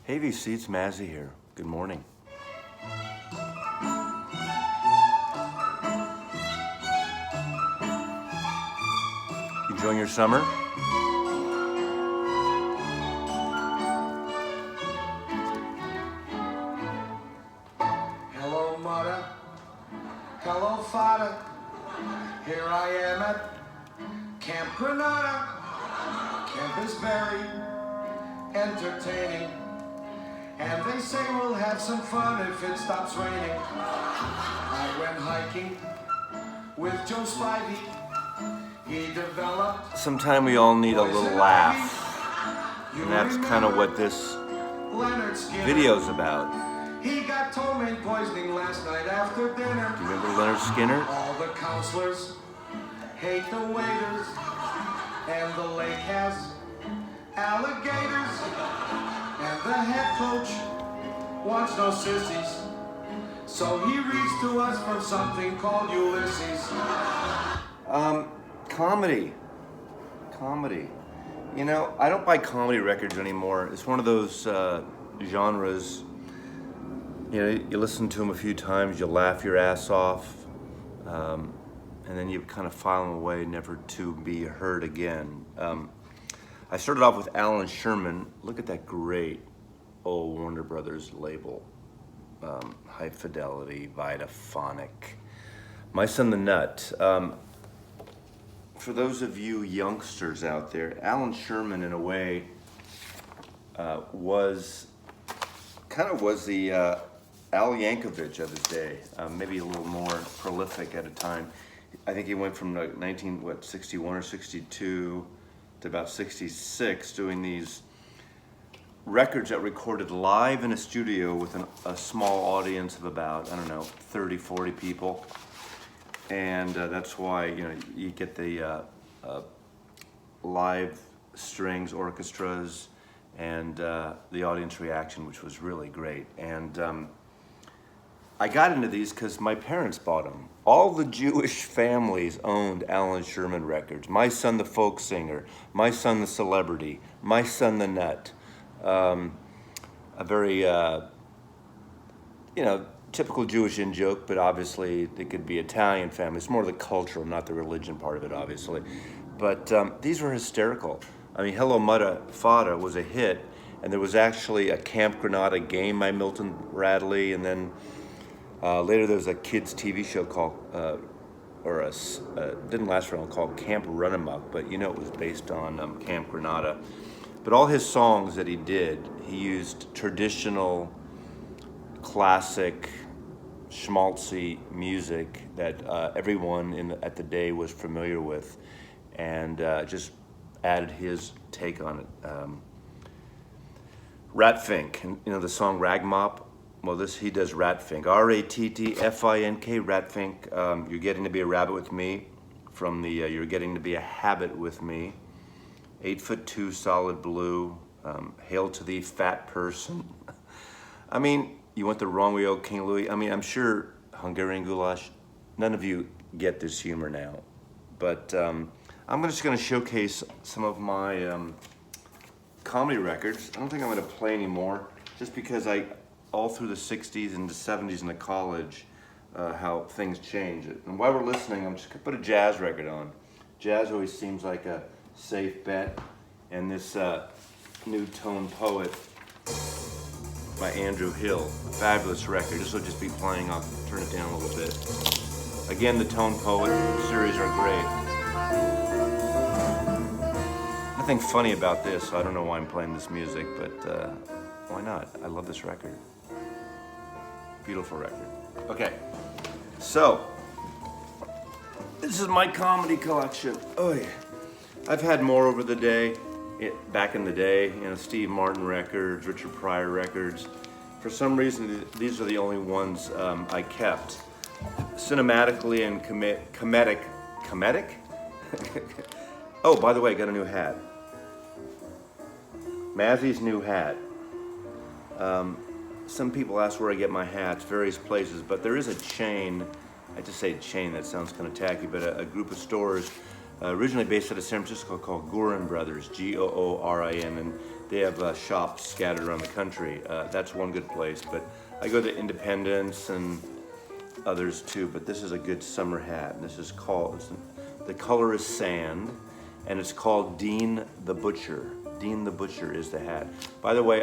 Hey VC, it's Mazzy here. Good morning. Enjoying your summer? Hello, mother. Hello, father. Here I am at Camp Granada. Camp is very entertaining. And they say we'll have some fun if it stops raining. I went hiking with Joe Spivey. He developed. Sometime we all need a little laugh. And that's kind of what this video's about. He got ptomaine poisoning last night after dinner. Do you remember Leonard Skinner? All the counselors hate the waiters, and the lake has alligators, and the head coach wants no sissies, so he reads to us from something called Ulysses. Comedy. You know, I don't buy comedy records anymore. It's one of those genres. You know, you listen to them a few times, you laugh your ass off, and then you kind of file them away, never to be heard again. I started off with Alan Schurman. Look at that great old Warner Brothers label. High Fidelity, Vitaphonic. My Son the Nut. For those of you youngsters out there, Alan Schurman, in a way, was the Al Yankovic of his day, maybe a little more prolific at a time. I think he went from 61 or 62 to about 66, doing these records that recorded live in a studio with a small audience of about, 30, 40 people. And that's why, you get the live strings, orchestras, and the audience reaction, which was really great. And I got into these because my parents bought them. All the Jewish families owned Alan Schurman records. My Son the Folk Singer, My Son the Celebrity, My Son the Nut. A very, typical Jewish in-joke, but obviously they could be Italian families. It's more the cultural, not the religion part of it, obviously. But these were hysterical. I mean, Hello Mudda Fada was a hit, and there was actually a Camp Granada game by Milton Bradley, and then later there was a kids' TV show called, didn't last very long, called Camp Runamuck, but it was based on Camp Granada. But all his songs that he did, he used traditional, classic, schmaltzy music that everyone at the day was familiar with, and just added his take on it. Ratfink, and the song Ragmop. Well, he does Ratfink. R-A-T-T-F-I-N-K, Ratfink. You're Getting to Be a Rabbit with Me, from the You're Getting to Be a Habit with Me. 8'2", Solid Blue. Hail to Thee, Fat Person. I mean, You Went the Wrong Way, Old King Louis. I mean, I'm sure Hungarian Goulash, none of you get this humor now. But I'm just going to showcase some of my comedy records. I don't think I'm going to play anymore, just because all through the 60s and the 70s and the college, how things change. And while we're listening, I'm just going to put a jazz record on. Jazz always seems like a safe bet. And this New Tone Poet by Andrew Hill, fabulous record. This will just be playing. I'll turn it down a little bit. Again, the Tone Poet series are great. Nothing funny about this, so I don't know why I'm playing this music, but why not? I love this record. Beautiful record. Okay, so this is my comedy collection. Oh yeah, I've had more over the day. Back in the day, Steve Martin records, Richard Pryor records. For some reason, these are the only ones I kept. Cinematically and comedic? Oh, by the way, I got a new hat. Mazzy's new hat. Some people ask where I get my hats, various places, but there is a chain. I just say chain, that sounds kind of tacky, but a group of stores originally based out of San Francisco called Goorin Brothers, Goorin, and they have shops scattered around the country. That's one good place, but I go to Independence and others too, but this is a good summer hat. This is called, the color is sand, and it's called Dean the Butcher. Dean the Butcher is the hat. By the way,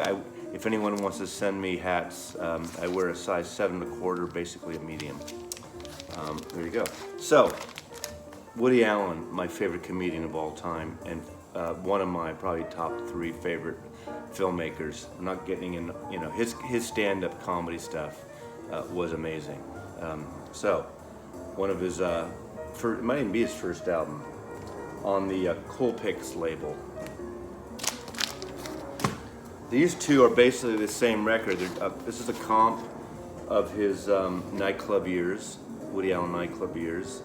if anyone wants to send me hats, I wear a size 7¼ basically a medium. There you go. So, Woody Allen, my favorite comedian of all time, and one of my probably top 3 favorite filmmakers. I'm not getting in, you know, his stand-up comedy stuff was amazing. So, one of his, it might even be his first album, on the Cool Picks label. These two are basically the same record. This is a comp of his nightclub years, Woody Allen nightclub years.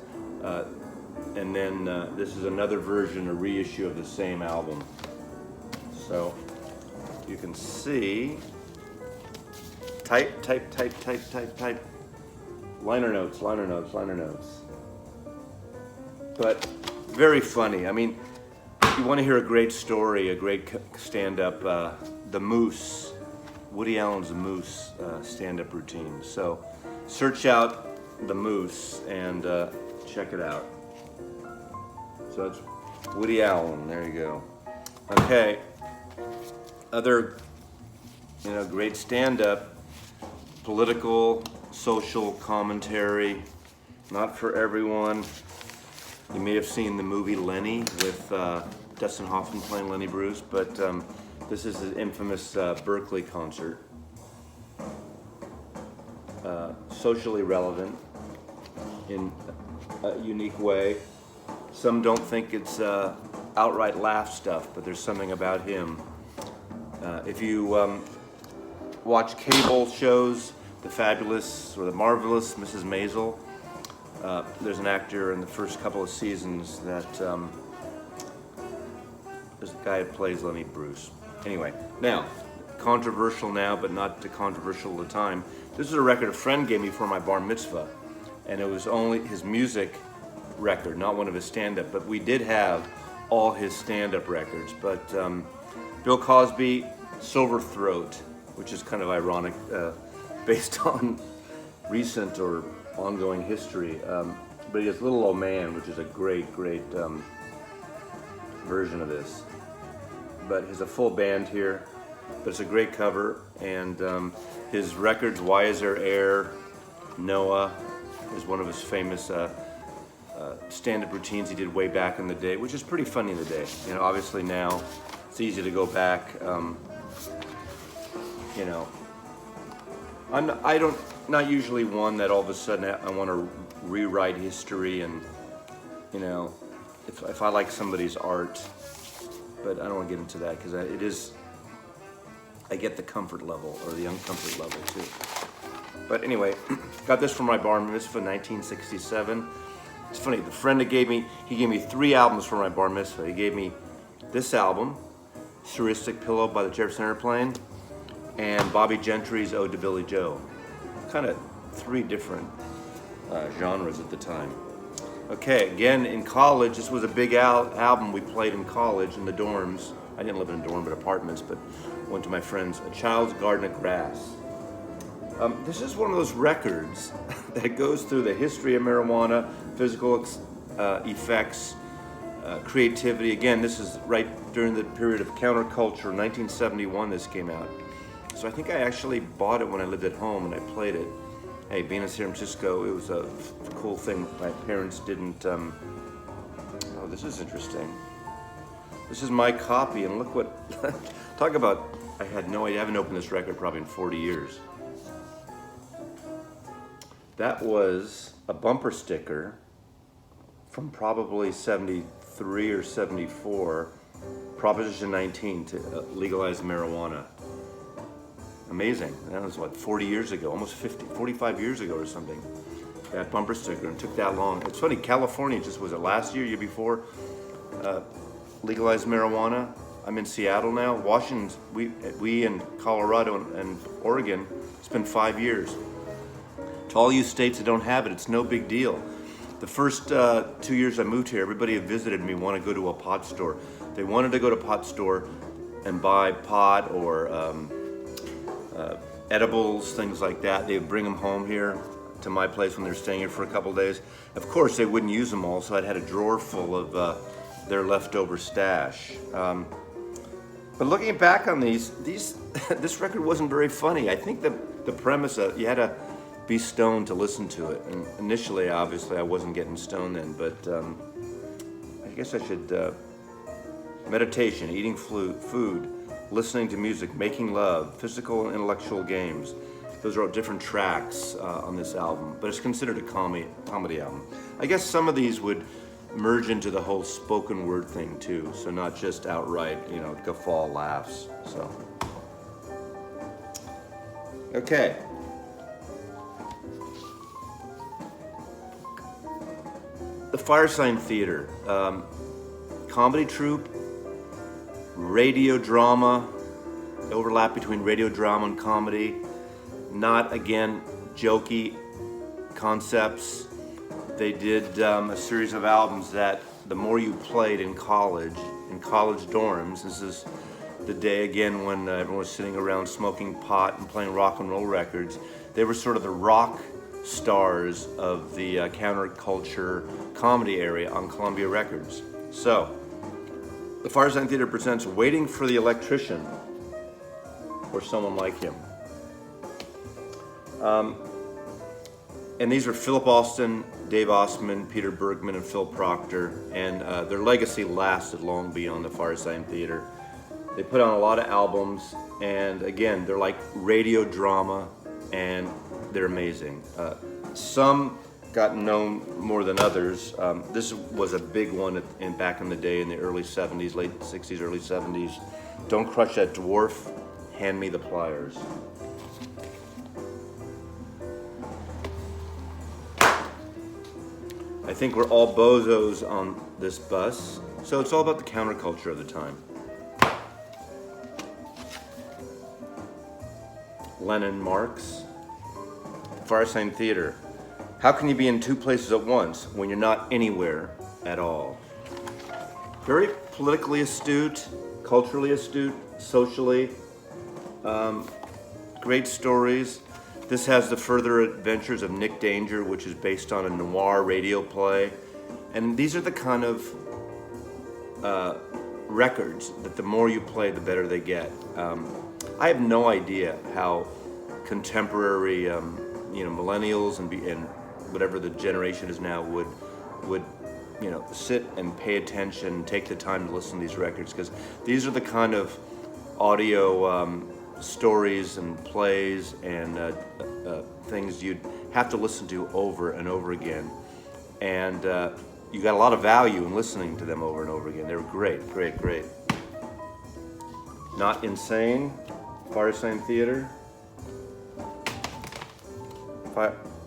And then this is another version, a reissue of the same album. So you can see, type. Liner notes. But very funny. I mean, if you want to hear a great story, a great stand-up, the Moose, Woody Allen's Moose stand-up routine. So search out the Moose and check it out. So it's Woody Allen, there you go. Okay, other, you know, great stand-up, political, social commentary, not for everyone. You may have seen the movie Lenny with Dustin Hoffman playing Lenny Bruce, but this is his infamous Berkeley concert. Socially relevant in a unique way. Some don't think it's outright laugh stuff, but there's something about him. If you watch cable shows, The Fabulous or The Marvelous Mrs. Maisel, there's an actor in the first couple of seasons that there's a guy who plays Lenny Bruce. Anyway, now, controversial now, but not too controversial all the time. This is a record a friend gave me for my bar mitzvah, and it was only his music record, not one of his stand-up, but we did have all his stand-up records. But Bill Cosby, Silver Throat, which is kind of ironic based on recent or ongoing history, but he has Little Old Man, which is a great version of this. But he's a full band here, but it's a great cover, and his records, Why Is There Air, Noah, is one of his famous stand-up routines he did way back in the day, which is pretty funny in the day. You know, obviously now it's easy to go back. You know, not usually one that all of a sudden I want to rewrite history, and you know, if I like somebody's art, but I don't want to get into that because I get the comfort level or the uncomfort level too. But anyway, got this from my bar mitzvah, 1967. It's funny, the friend that gave me 3 albums for my bar mitzvah. He gave me this album, Surrealistic Pillow by the Jefferson Airplane, and Bobby Gentry's Ode to Billy Joe. Kind of 3 different genres at the time. Okay, again, in college, this was a big album we played in college in the dorms. I didn't live in a dorm, but apartments, but went to my friends, A Child's Garden of Grass. This is one of those records that goes through the history of marijuana, physical effects, creativity. Again, this is right during the period of counterculture. 1971 this came out. So I think I actually bought it when I lived at home and I played it. Hey, being in San Francisco, it was a cool thing. My parents didn't, oh, this is interesting. This is my copy, and look what, talk about, I had no idea, I haven't opened this record probably in 40 years. That was a bumper sticker from probably 73 or 74, Proposition 19 to legalize marijuana. Amazing. That was what, 40 years ago, almost 45 years ago or something. That bumper sticker, and it took that long. It's funny, California just, was it last year before, legalized marijuana? I'm in Seattle now. Washington, we in Colorado and Oregon, it's been 5 years. To all you states that don't have it, it's no big deal. The first 2 years I moved here, everybody who visited me wanted to go to a pot store. They wanted to go to a pot store and buy pot or edibles, things like that. They would bring them home here to my place when they were staying here for a couple days. Of course, they wouldn't use them all, so I'd had a drawer full of their leftover stash. But looking back on these this record wasn't very funny. I think the premise of you had to be stoned to listen to it. And initially, obviously, I wasn't getting stoned then, but I guess I should meditation, eating food, listening to music, making love, physical and intellectual games. Those are all different tracks on this album, but it's considered a comedy album. I guess some of these would merge into the whole spoken word thing too, so not just outright, guffaw laughs. So, okay. The Firesign Theater, comedy troupe, radio drama, overlap between radio drama and comedy, not, again, jokey concepts. They did a series of albums that the more you played in college dorms, this is the day again when everyone was sitting around smoking pot and playing rock and roll records. They were sort of the rock stars of the counterculture comedy area on Columbia Records. So, the Firesign Theater presents Waiting for the Electrician, or someone like him. And these are Philip Alston, Dave Osman, Peter Bergman, and Phil Proctor, and their legacy lasted long beyond the Firesign Theater. They put on a lot of albums, and again, they're like radio drama, and they're amazing. Some got known more than others. This was a big one back in the day in the early 70s, late 60s, early 70s. Don't Crush That Dwarf, Hand Me the Pliers. I think we're all bozos on this bus, so it's all about the counterculture of the time. Lennon Marx, Firesign Theater. How can you be in two places at once when you're not anywhere at all? Very politically astute, culturally astute, socially. Great stories. This has the further adventures of Nick Danger, which is based on a noir radio play. And these are the kind of records that the more you play, the better they get. I have no idea how contemporary, millennials and whatever the generation is now would sit and pay attention, take the time to listen to these records, because these are the kind of audio stories and plays and things you'd have to listen to over and over again, and you got a lot of value in listening to them over and over again. They were great, great, great. Not Insane, Firesign Theater.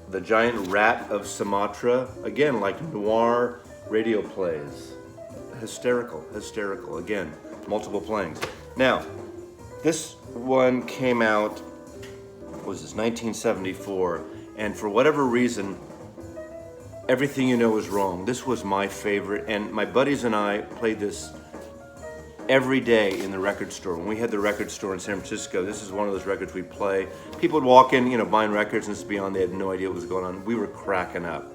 The Giant Rat of Sumatra, again, like noir radio plays. Hysterical, again, multiple playings. Now, this one came out, what was this, 1974, and for whatever reason, Everything You Know Is Wrong. This was my favorite, and my buddies and I played this every day in the record store. When we had the record store in San Francisco, this is one of those records we'd play. People would walk in, buying records, and this would be on. They had no idea what was going on. We were cracking up.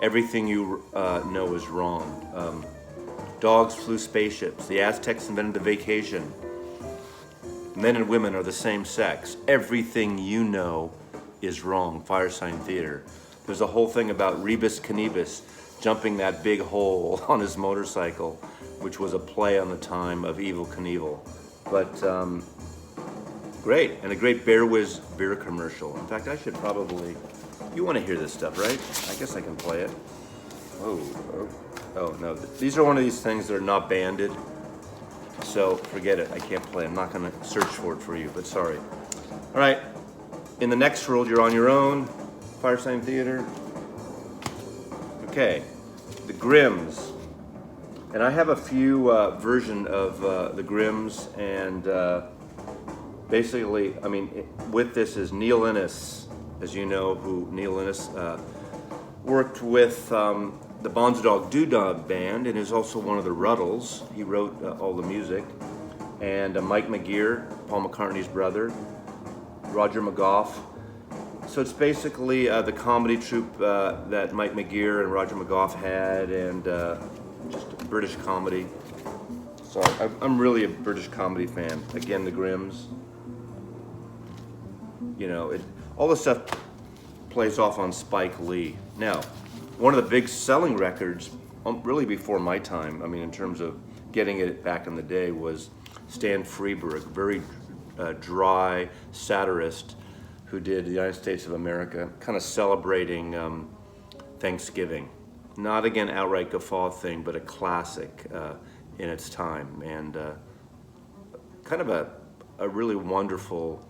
Everything You Know Is Wrong. Dogs Flew Spaceships. The Aztecs Invented the Vacation. Men and women are the same sex. Everything You Know Is Wrong. Firesign Theater. There's a whole thing about Rebus Canibus jumping that big hole on his motorcycle, which was a play on the time of Evel Knievel. But great, and a great Bear Whiz beer commercial. In fact, I should probably, you want to hear this stuff, right? I guess I can play it. Oh no, these are one of these things that are not banded, so forget it, I can't play. I'm not going to search for it for you, but sorry. All right, in the next world, you're on your own. Firesign Theater. Okay, the Grimms. And I have a few version of the Grimms, and basically, with this is Neil Innes, as you know, who Neil Innes worked with the Bonzo Dog Doo Dah Band, and is also one of the Ruddles. He wrote all the music. and Mike McGear, Paul McCartney's brother, Roger McGough. So it's basically the comedy troupe that Mike McGear and Roger McGough had, and just British comedy. So I'm really a British comedy fan. Again, the Grimms. You know, all the stuff plays off on Spike Lee. Now, one of the big selling records, really before my time, I mean, in terms of getting it back in the day, was Stan Freberg, very dry satirist who did the United States of America, kind of celebrating Thanksgiving. Not, again, outright guffaw thing, but a classic in its time, and kind of a really wonderful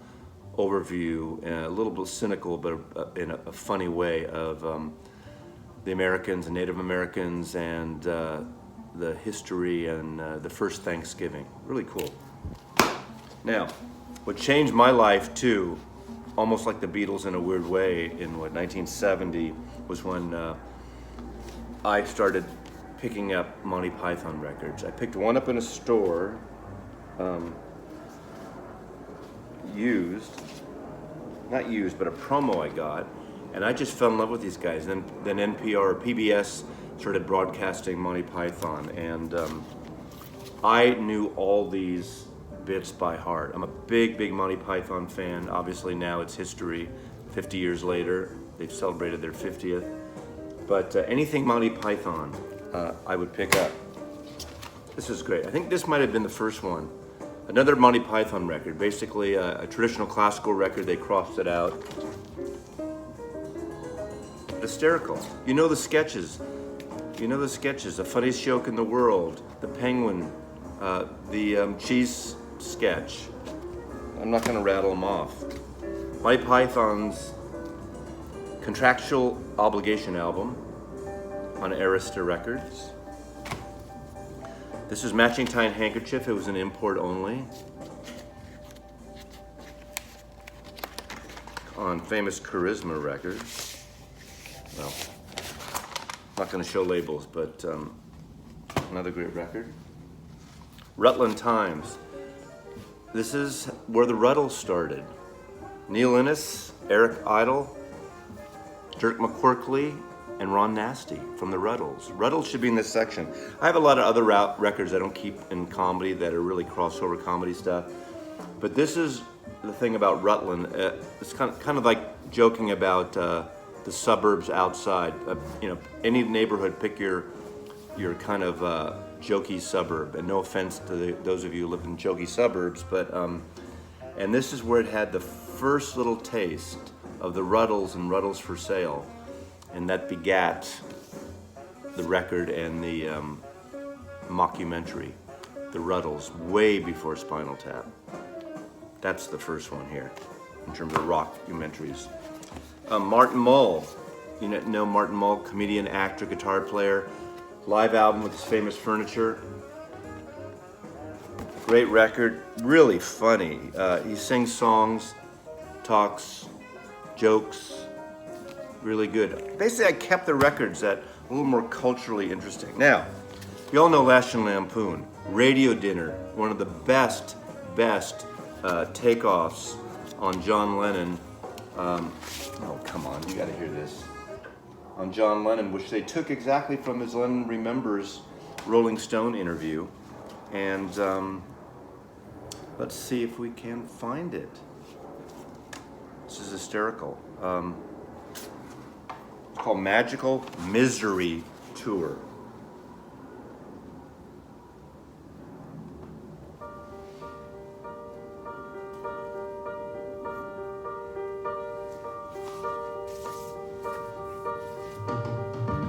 overview, a little bit cynical, but in a funny way, of the Americans and Native Americans and the history and the first Thanksgiving. Really cool. Now, what changed my life too, almost like the Beatles in a weird way, in 1970, was when I started picking up Monty Python records. I picked one up in a store, not used, but a promo I got, and I just fell in love with these guys. Then NPR or PBS started broadcasting Monty Python, and I knew all these bits by heart. I'm a big Monty Python fan. Obviously now it's history, 50 years later. They've celebrated their 50th. But anything Monty Python, I would pick up. This is great. I think this might have been the first one. Another Monty Python record, basically a traditional classical record. They crossed it out. Hysterical. You know the sketches. The funniest joke in the world, the penguin, the cheese sketch. I'm not going to rattle them off. Monty Python's Contractual Obligation album on Arista Records. This is Matching Tie and Handkerchief. It was an import only. On famous Charisma Records. Well, I'm not going to show labels, but another great record. Rutland Times. This is where the Ruddles started. Neil Innes, Eric Idle, Dirk McQuirkley, and Ron Nasty from the Ruddles. Ruddles should be in this section. I have a lot of other records I don't keep in comedy that are really crossover comedy stuff. But this is the thing about Rutland. It's kind of like joking about the suburbs outside. Any neighborhood, pick your kind of jokey suburb. And no offense to those of you who live in jokey suburbs, but and this is where it had the first little taste of the Ruddles and Ruddles for Sale. And that begat the record and the mockumentary, The Ruddles, way before Spinal Tap. That's the first one here, in terms of rockumentaries. Martin Mull, you know Martin Mull, comedian, actor, guitar player, live album with his famous furniture. Great record, really funny. He sings songs, talks, jokes. Really good. Basically, I kept the records that a little more culturally interesting. Now, you all know National Lampoon, Radio Dinner, one of the best takeoffs on John Lennon. Oh, come on, you gotta hear this. On John Lennon, which they took exactly from his Lennon Remembers Rolling Stone interview. And let's see if we can find it. This is hysterical. It's called Magical Misery Tour.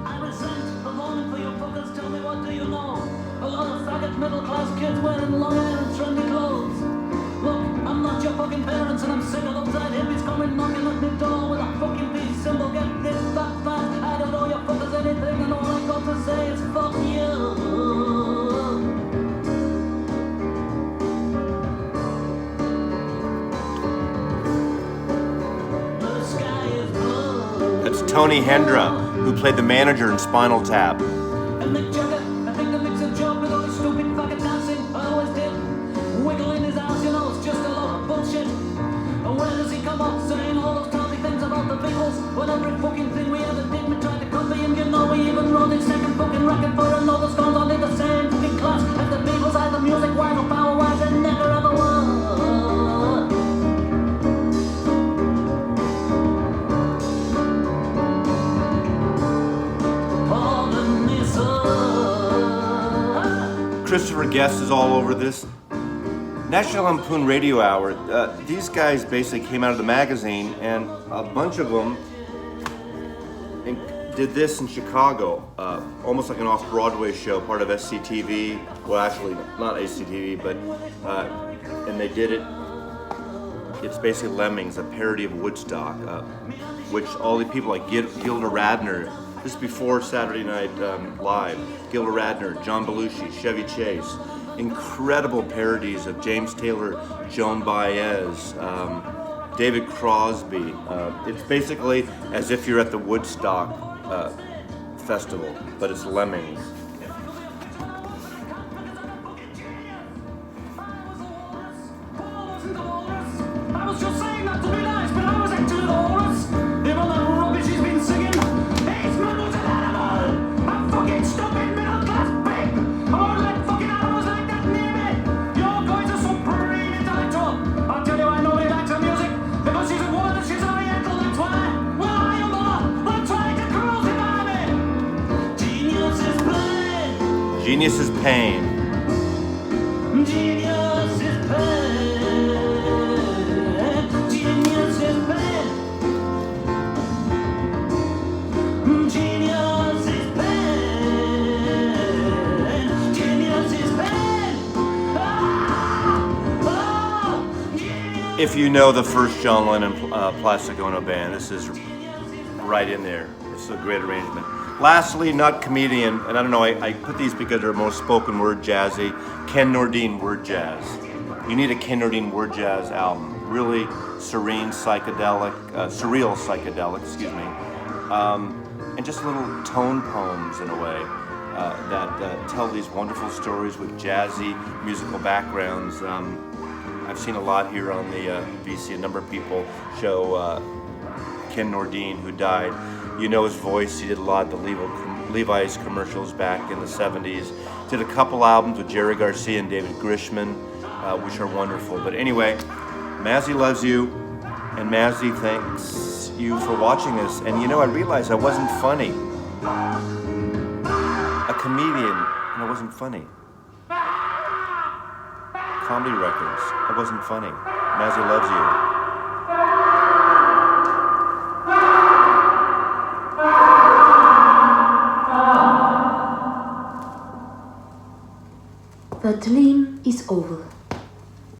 I resent the longing for your fuckers. Tell me, what do you know? A lot of faggot middle-class kids wearing long hair and trendy clothes. Look, I'm not your fucking parents, and I'm sick of upside hippies coming knocking at the door with a fucking peace symbol. Get this fat fast. I don't know your fuckers anything, and all I got to say is fuck you. The sky is blue. That's Tony Hendra, who played the manager in Spinal Tap. And Mick Jagger, I think the mix a job with all the stupid fucking dancing. I always did. Wiggle Where does he come up saying all those topic things about the Beatles? When every fucking thing we ever did we tried to copy, and you know we even wrote his second fucking record for another Stones all in the same fucking class as the Beatles, either music wise or power wise, and never ever was. Christopher Guest is all over this. National Lampoon Radio Hour. These guys basically came out of the magazine, and a bunch of them did this in Chicago, almost like an off-Broadway show, part of SCTV. Well, actually, not SCTV, but and they did it. It's basically Lemmings, a parody of Woodstock, which all the people like Gilda Radner. This is before Saturday Night Live. Gilda Radner, John Belushi, Chevy Chase. Incredible parodies of James Taylor, Joan Baez, David Crosby. It's basically as if you're at the Woodstock festival, but it's Lemmings. I was just saying that to be nice, but I was actually the chorus. Even that rubbish he's been singing. This man was an animal. A fucking stupid middle class pig. I won't let fucking animals like that near me. Your guys are supreme intellectual. I'll tell you why nobody likes her music. Because she's a woman and she's oriental, that's why. Well, I am the one. They're trying to crucify me. Genius is pain. Genius is pain. Genius is pain. Genius is pain. Genius is pain. Genius is pain. Genius. If you know the first John Lennon Plastic Ono band, this is right in there. This is a great arrangement. Lastly, not comedian, and I don't know, I put these because they're most spoken word jazzy. Ken Nordine word jazz. You need a Ken Nordine word jazz album. Really serene, psychedelic, surreal psychedelic, excuse me. And just little tone poems in a way that tell these wonderful stories with jazzy musical backgrounds. I've seen a lot here on the VC. A number of people show Ken Nordine, who died. You know his voice. He did a lot of the Levi's commercials back in the 70s. Did a couple albums with Jerry Garcia and David Grishman, which are wonderful. But anyway, Mazzy loves you, and Mazzy thanks you for watching this. And you know, I realized I wasn't funny. A comedian, and I wasn't funny. Comedy records, I wasn't funny. Mazzy loves you. The dream is over.